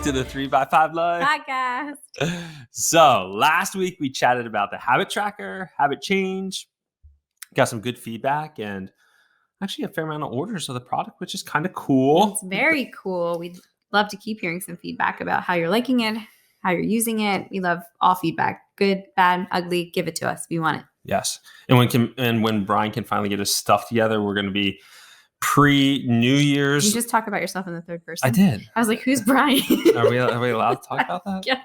to the 3x5 Life podcast. So last week we chatted about the habit tracker, habit change, got some good feedback, and actually a fair amount of orders of the product, which is kind of cool. It's very cool. We'd love to keep hearing some feedback about how you're liking it, how you're using it. We love all feedback. Good, bad, ugly. Give it to us. We want it. Yes. And when Bryan can finally get his stuff together, we're going to be pre-New Year's. You just talk about yourself in the third person. I did. I was like, who's Bryan? Are we allowed to talk about that? Yeah.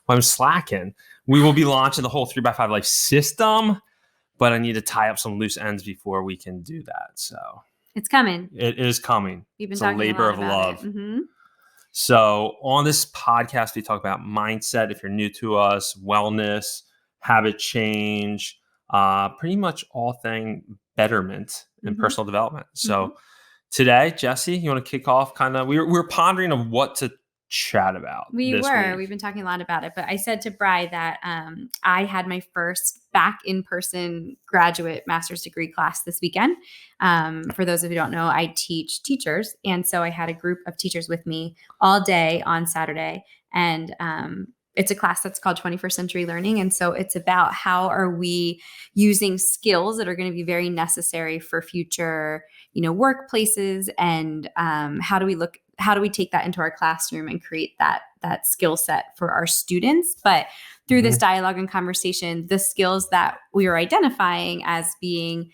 Well, I'm slacking. We will be launching the whole 3x5 Life system, but I need to tie up some loose ends before we can do that. So it's coming. It is coming. We've been it's talking a labor a lot of about love. It. Mm-hmm. So on this podcast, we talk about mindset. If you're new to us, wellness, habit change, pretty much all thing betterment and personal development. So today, Jessie, you want to kick off we were pondering of what to chat about. We've been talking a lot about it, but I said to Bri that I had my first back in-person graduate master's degree class this weekend. For those of you who don't know, I teach teachers. And so I had a group of teachers with me all day on Saturday. And it's a class that's called 21st Century Learning. And so it's about how are we using skills that are going to be very necessary for future, workplaces, and how do we take that into our classroom and create that skill set for our students. But through this dialogue and conversation, the skills that we are identifying as being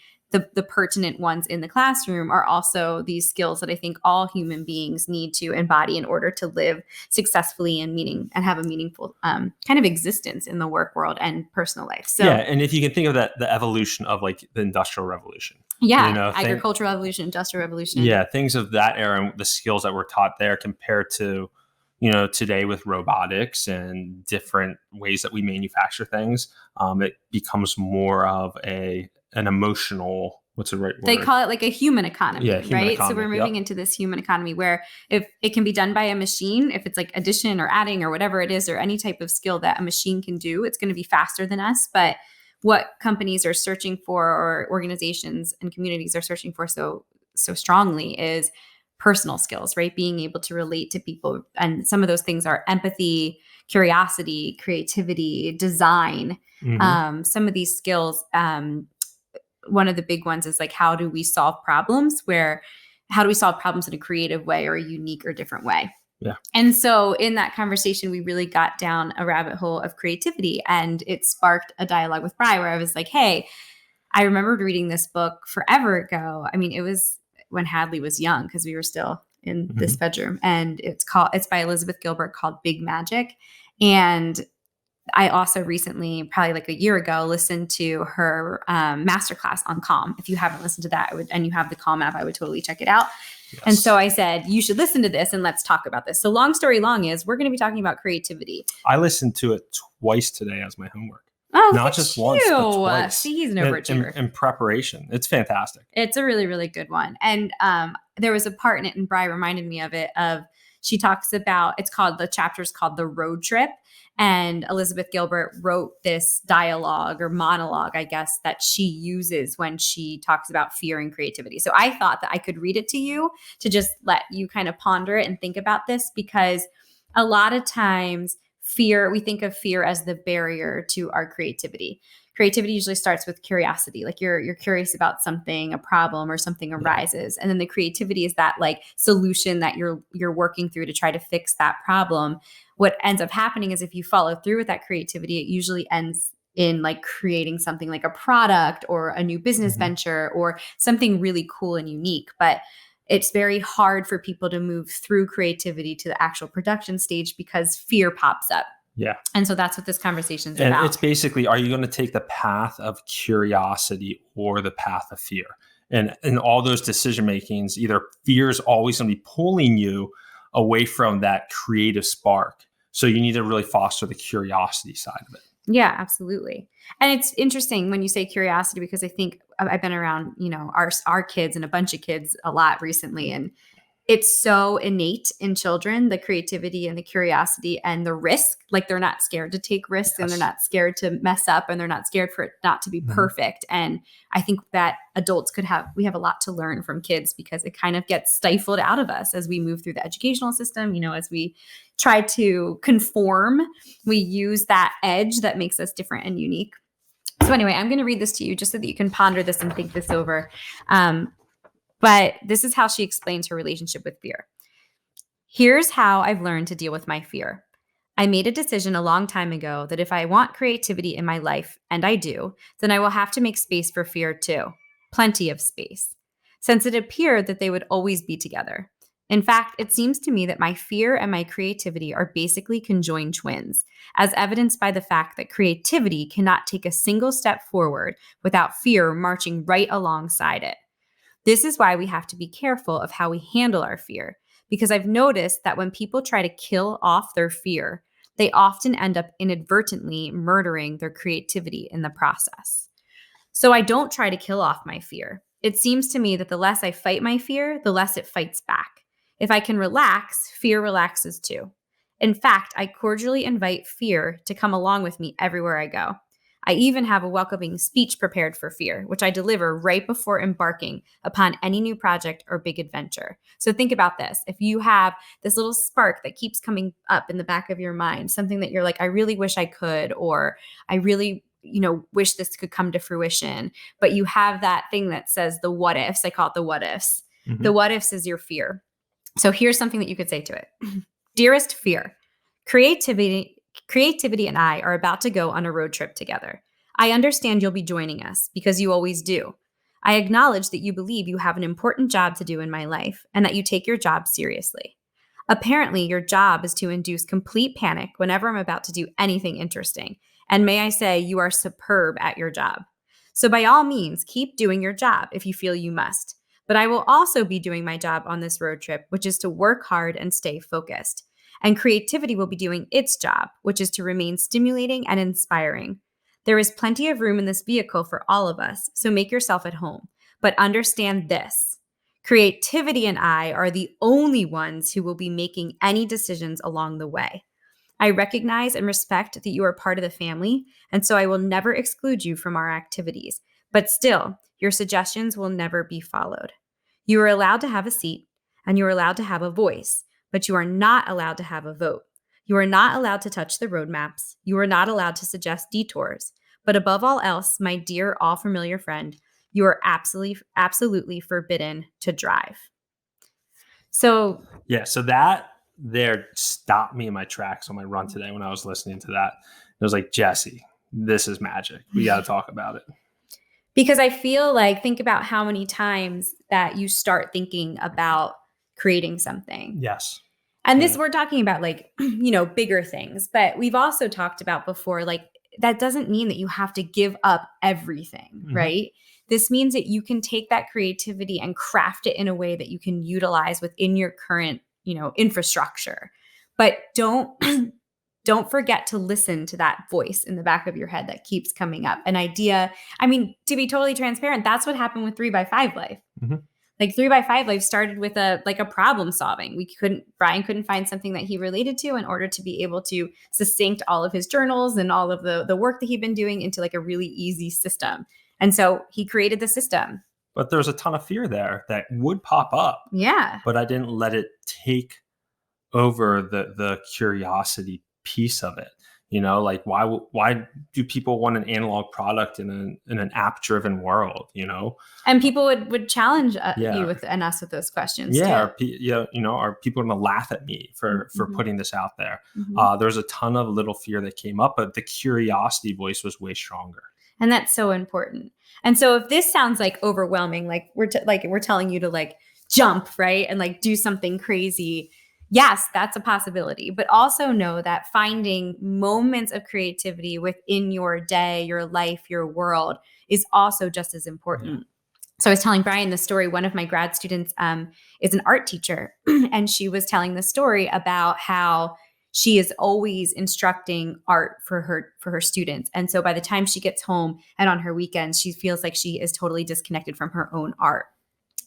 the pertinent ones in the classroom are also these skills that I think all human beings need to embody in order to live successfully and have a meaningful kind of existence in the work world and personal life. So yeah, and if you can think of that, the evolution of like the Industrial Revolution. Yeah, agricultural revolution, industrial revolution. Yeah, things of that era and the skills that were taught there compared to, today with robotics and different ways that we manufacture things. It becomes more of an emotional, what's the right word? They call it like a human economy, right? Economy, so we're moving into this human economy where if it can be done by a machine, if it's like addition or adding or whatever it is, or any type of skill that a machine can do, it's going to be faster than us. But what companies are searching for, or organizations and communities are searching for so strongly, is personal skills, right? Being able to relate to people. And some of those things are empathy, curiosity, creativity, design. Some of these skills, one of the big ones is like, how do we solve problems in a creative way or a unique or different way? Yeah. And so in that conversation, we really got down a rabbit hole of creativity, and it sparked a dialogue with Bri where I was like, hey, I remembered reading this book forever ago. I mean, it was when Hadley was young because we were still in this bedroom, and it's by Elizabeth Gilbert, called Big Magic. And I also recently, probably like a year ago, listened to her masterclass on Calm. If you haven't listened to that, and you have the Calm app, I would totally check it out. Yes. And so I said, you should listen to this and let's talk about this. So long story long is we're going to be talking about creativity. I listened to it twice today as my homework. Oh, not just once, but twice. See, he's an overachiever. In preparation. It's fantastic. It's a really, really good one. And there was a part in it, and Bri reminded me of it, she talks about, the chapter's called The Road Trip. And Elizabeth Gilbert wrote this dialogue or monologue, I guess, that she uses when she talks about fear and creativity. So I thought that I could read it to you to just let you kind of ponder it and think about this, because a lot of times we think of fear as the barrier to our creativity. Creativity usually starts with curiosity. Like you're curious about something, a problem or something arises. And then the creativity is that like solution that you're working through to try to fix that problem. What ends up happening is if you follow through with that creativity, it usually ends in like creating something like a product or a new business venture or something really cool and unique. But it's very hard for people to move through creativity to the actual production stage because fear pops up. Yeah. And so that's what this conversation is about. And it's basically, are you going to take the path of curiosity or the path of fear? And in all those decision makings, either fear is always going to be pulling you away from that creative spark. So you need to really foster the curiosity side of it. Yeah, absolutely. And it's interesting when you say curiosity, because I think I've been around, our kids and a bunch of kids a lot recently. And it's so innate in children, the creativity and the curiosity and the risk. Like they're not scared to take risks and they're not scared to mess up and they're not scared for it not to be perfect. And I think that adults we have a lot to learn from kids because it kind of gets stifled out of us as we move through the educational system. As we try to conform, we use that edge that makes us different and unique. So anyway, I'm going to read this to you just so that you can ponder this and think this over. But this is how she explains her relationship with fear. Here's how I've learned to deal with my fear. I made a decision a long time ago that if I want creativity in my life, and I do, then I will have to make space for fear too. Plenty of space. Since it appeared that they would always be together. In fact, it seems to me that my fear and my creativity are basically conjoined twins, as evidenced by the fact that creativity cannot take a single step forward without fear marching right alongside it. This is why we have to be careful of how we handle our fear, because I've noticed that when people try to kill off their fear, they often end up inadvertently murdering their creativity in the process. So I don't try to kill off my fear. It seems to me that the less I fight my fear, the less it fights back. If I can relax, fear relaxes too. In fact, I cordially invite fear to come along with me everywhere I go. I even have a welcoming speech prepared for fear, which I deliver right before embarking upon any new project or big adventure. So think about this. If you have this little spark that keeps coming up in the back of your mind, something that you're like, I really wish I could, or I really, wish this could come to fruition, but you have that thing that says the what ifs. I call it the what ifs. Mm-hmm. The what ifs is your fear. So here's something that you could say to it. Dearest Fear, Creativity and I are about to go on a road trip together. I understand you'll be joining us because you always do. I acknowledge that you believe you have an important job to do in my life and that you take your job seriously. Apparently, your job is to induce complete panic whenever I'm about to do anything interesting. And may I say, you are superb at your job. So by all means, keep doing your job if you feel you must. But I will also be doing my job on this road trip, which is to work hard and stay focused. And creativity will be doing its job, which is to remain stimulating and inspiring. There is plenty of room in this vehicle for all of us, so make yourself at home. But understand this. Creativity and I are the only ones who will be making any decisions along the way. I recognize and respect that you are part of the family, and so I will never exclude you from our activities. But still, your suggestions will never be followed. You are allowed to have a seat, and you are allowed to have a voice, but you are not allowed to have a vote. You are not allowed to touch the roadmaps. You are not allowed to suggest detours. But above all else, my dear, all familiar friend, you are absolutely forbidden to drive. So that there stopped me in my tracks on my run today when I was listening to that. It was like, Jessie, this is magic. We got to talk about it. Because I feel like, think about how many times that you start thinking about creating something. Yes. And this, we're talking about like, bigger things, but we've also talked about before, like, that doesn't mean that you have to give up everything, right? This means that you can take that creativity and craft it in a way that you can utilize within your current, infrastructure. But don't forget to listen to that voice in the back of your head that keeps coming up. An idea. I mean, to be totally transparent, that's what happened with 3x5 Life. Like 3x5 Life started with a problem solving. Bryan couldn't find something that he related to in order to be able to succinct all of his journals and all of the work that he'd been doing into like a really easy system. And so he created the system. But there's a ton of fear there that would pop up. Yeah. But I didn't let it take over the curiosity piece of it. Like why do people want an analog product in an app driven world? And people would challenge you and us with those questions. Yeah, are people going to laugh at me for putting this out there? There's a ton of little fear that came up, but the curiosity voice was way stronger. And that's so important. And so if this sounds like overwhelming, like we're telling you to like jump, right, and like do something crazy. Yes, that's a possibility, but also know that finding moments of creativity within your day, your life, your world is also just as important. Yeah. So I was telling Bryan the story. One of my grad students is an art teacher, and she was telling the story about how she is always instructing art for her students. And so by the time she gets home and on her weekends, she feels like she is totally disconnected from her own art.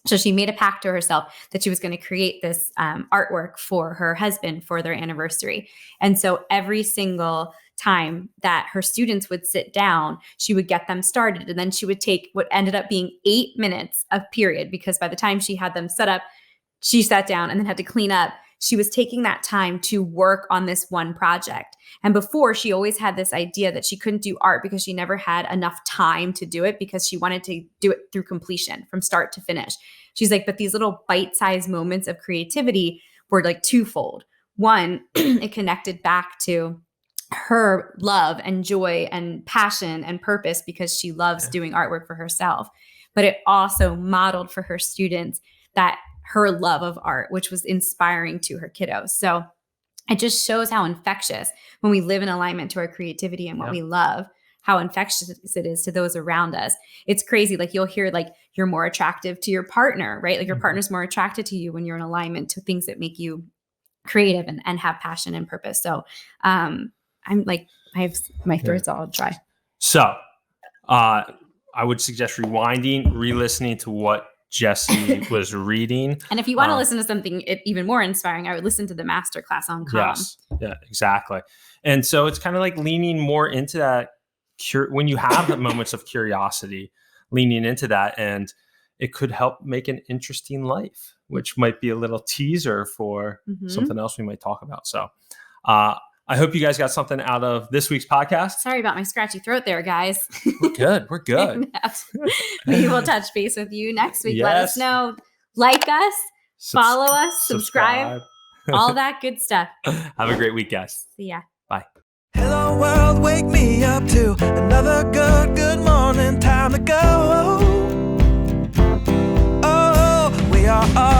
So she made a pact to herself that she was going to create this artwork for her husband for their anniversary. And so every single time that her students would sit down, she would get them started. And then she would take what ended up being 8 minutes of period, because by the time she had them set up, she sat down and then had to clean up. She was taking that time to work on this one project. And before, she always had this idea that she couldn't do art because she never had enough time to do it, because she wanted to do it through completion from start to finish. She's like, but these little bite-sized moments of creativity were like twofold. One, it connected back to her love and joy and passion and purpose because she loves doing artwork for herself. But it also modeled for her students that her love of art, which was inspiring to her kiddos. So it just shows how infectious, when we live in alignment to our creativity and what we love, how infectious it is to those around us. It's crazy. Like you'll hear like you're more attractive to your partner, right? Like your partner's more attracted to you when you're in alignment to things that make you creative and have passion and purpose. So I'm like, my throat's all dry. So I would suggest rewinding, re-listening to what Jessie was reading. And if you want to listen to something even more inspiring, I would listen to the masterclass on calm. Yes, yeah, exactly. And so it's kind of like leaning more into that when you have the moments of curiosity, leaning into that, and it could help make an interesting life, which might be a little teaser for something else we might talk about. So I hope you guys got something out of this week's podcast. Sorry about my scratchy throat there, guys. We're good. We're good. We will touch base with you next week. Yes. Let us know. Like us, follow us, subscribe, all that good stuff. Have a great week, guys. See ya. Bye. Hello world, wake me up to another good morning, time to go. Oh, we are all